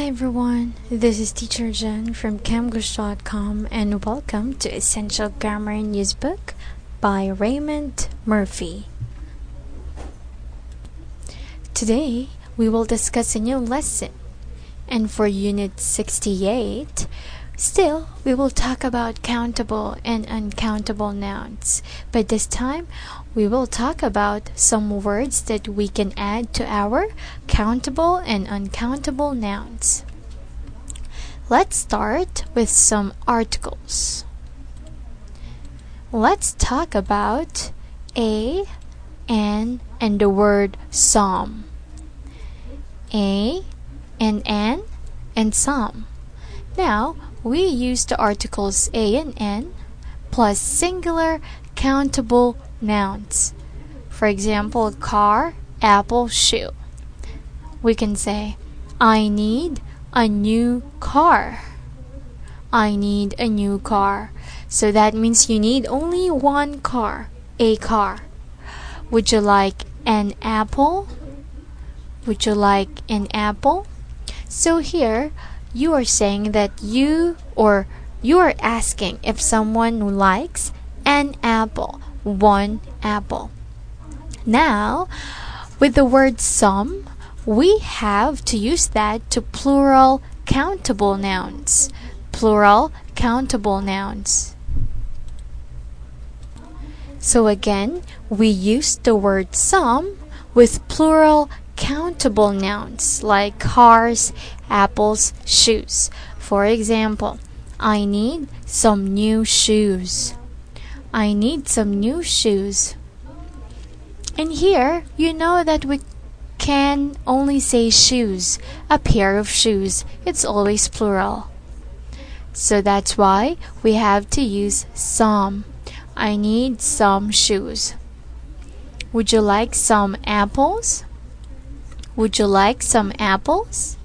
Hi everyone, this is Teacher Jen from camgush.com and welcome to Essential Grammar in Use book by Raymond Murphy. Today we will discuss a new lesson, and for Unit 68, still we will talk about countable and uncountable nouns, but this time we will talk about some words that we can add to our countable and uncountable nouns. Let's start with some articles. Let's talk about a, an, and the word some. A, and some. Now, we use the articles a and n plus singular countable nouns. For example, car, apple, shoe. We can say, I need a new car. I need a new car. So that means you need only one car, a car. Would you like an apple? Would you like an apple? So here, you are saying that you are asking if someone likes an apple, one apple. Now, with the word some, we have to use that to plural countable nouns. Plural countable nouns. So again, we use the word some with plural countable nouns like cars, apples, shoes. For example, I need some new shoes. I need some new shoes. And here, you know that we can only say shoes, a pair of shoes. It's always plural. So that's why we have to use some. I need some shoes. Would you like some apples? Would you like some apples?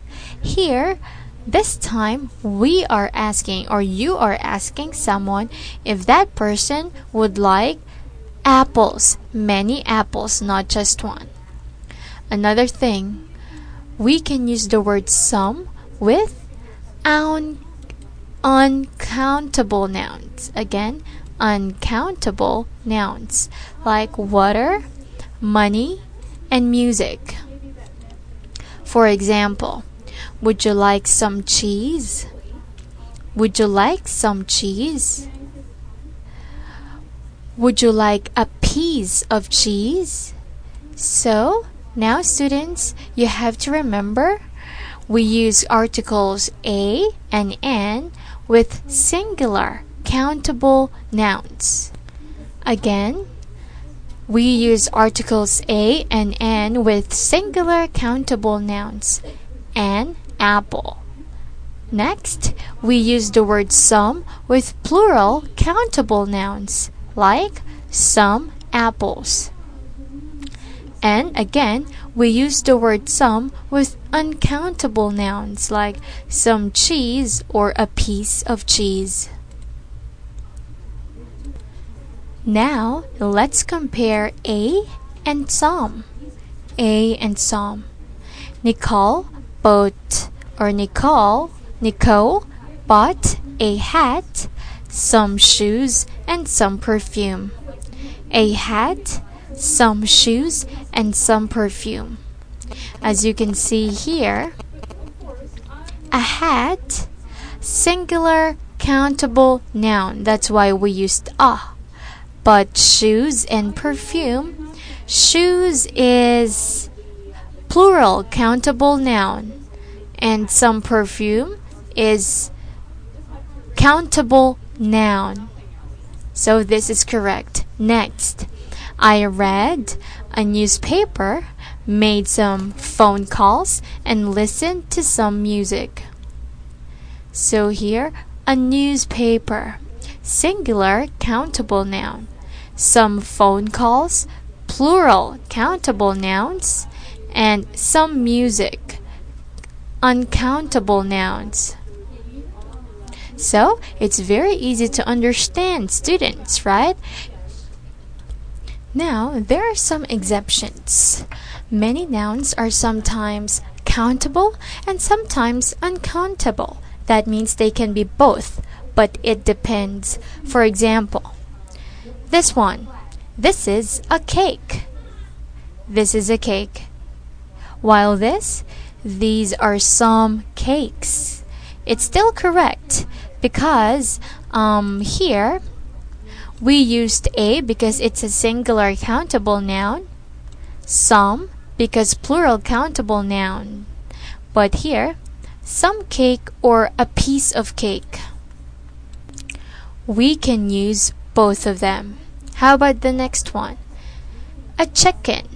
Here, this time, we are asking, or you are asking someone if that person would like apples, many apples, not just one. Another thing, we can use the word some with uncountable nouns. Again, uncountable nouns like water, money, and music. For example, would you like some cheese? Would you like some cheese? Would you like a piece of cheese? So, now students, you have to remember we use articles a and n with singular countable nouns. Again, we use articles a and n with singular countable nouns. An apple. Next, we use the word some with plural countable nouns like some apples. And again, we use the word some with uncountable nouns like some cheese or a piece of cheese. Now, let's compare a and some. A and some. Nicole bought a hat, some shoes, and some perfume. A hat, some shoes, and some perfume. As you can see here, a hat, singular countable noun. That's why we used a. But shoes and perfume, shoes is plural countable noun, and some perfume is countable noun. So this is correct. Next, I read a newspaper, made some phone calls, and listened to some music. So here, a newspaper, singular countable noun. Some phone calls, plural countable nouns, and some music, uncountable nouns. So, it's very easy to understand, students, right? Now, there are some exceptions. Many nouns are sometimes countable and sometimes uncountable. That means they can be both, but it depends. For example, this one. This is a cake. This is a cake. While these are some cakes. It's still correct because here we used a because it's a singular countable noun, some because plural countable noun. But here, some cake or a piece of cake. We can use both of them. How about the next one? A chicken.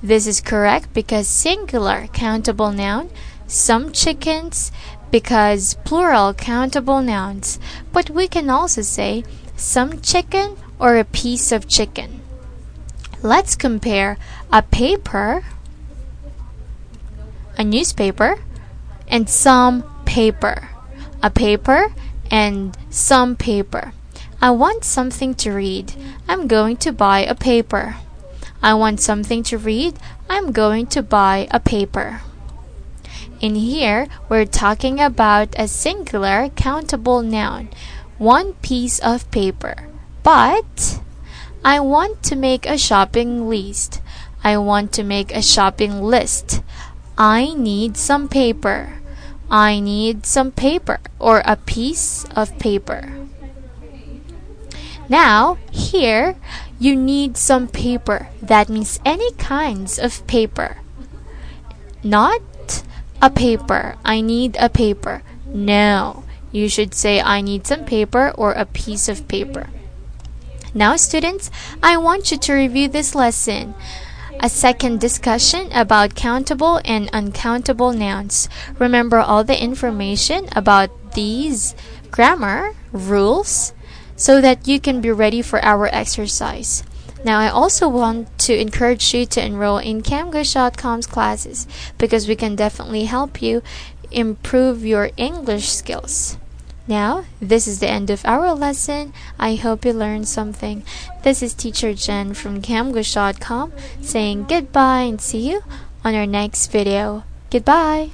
This is correct because singular countable noun, some chickens because plural countable nouns. But we can also say some chicken or a piece of chicken. Let's compare a paper, a newspaper, and some paper. A paper and some paper. I want something to read. I'm going to buy a paper. I want something to read. I'm going to buy a paper. In here, we're talking about a singular countable noun, one piece of paper. But I want to make a shopping list. I want to make a shopping list. I need some paper. I need some paper or a piece of paper. Now, here, you need some paper. That means any kinds of paper. Not a paper. I need a paper. No. You should say I need some paper or a piece of paper. Now, students, I want you to review this lesson. A second discussion about countable and uncountable nouns. Remember all the information about these grammar rules so that you can be ready for our exercise. Now, I also want to encourage you to enroll in camgush.com's classes because we can definitely help you improve your English skills. Now, this is the end of our lesson. I hope you learned something. This is Teacher Jen from camgush.com saying goodbye and see you on our next video. Goodbye!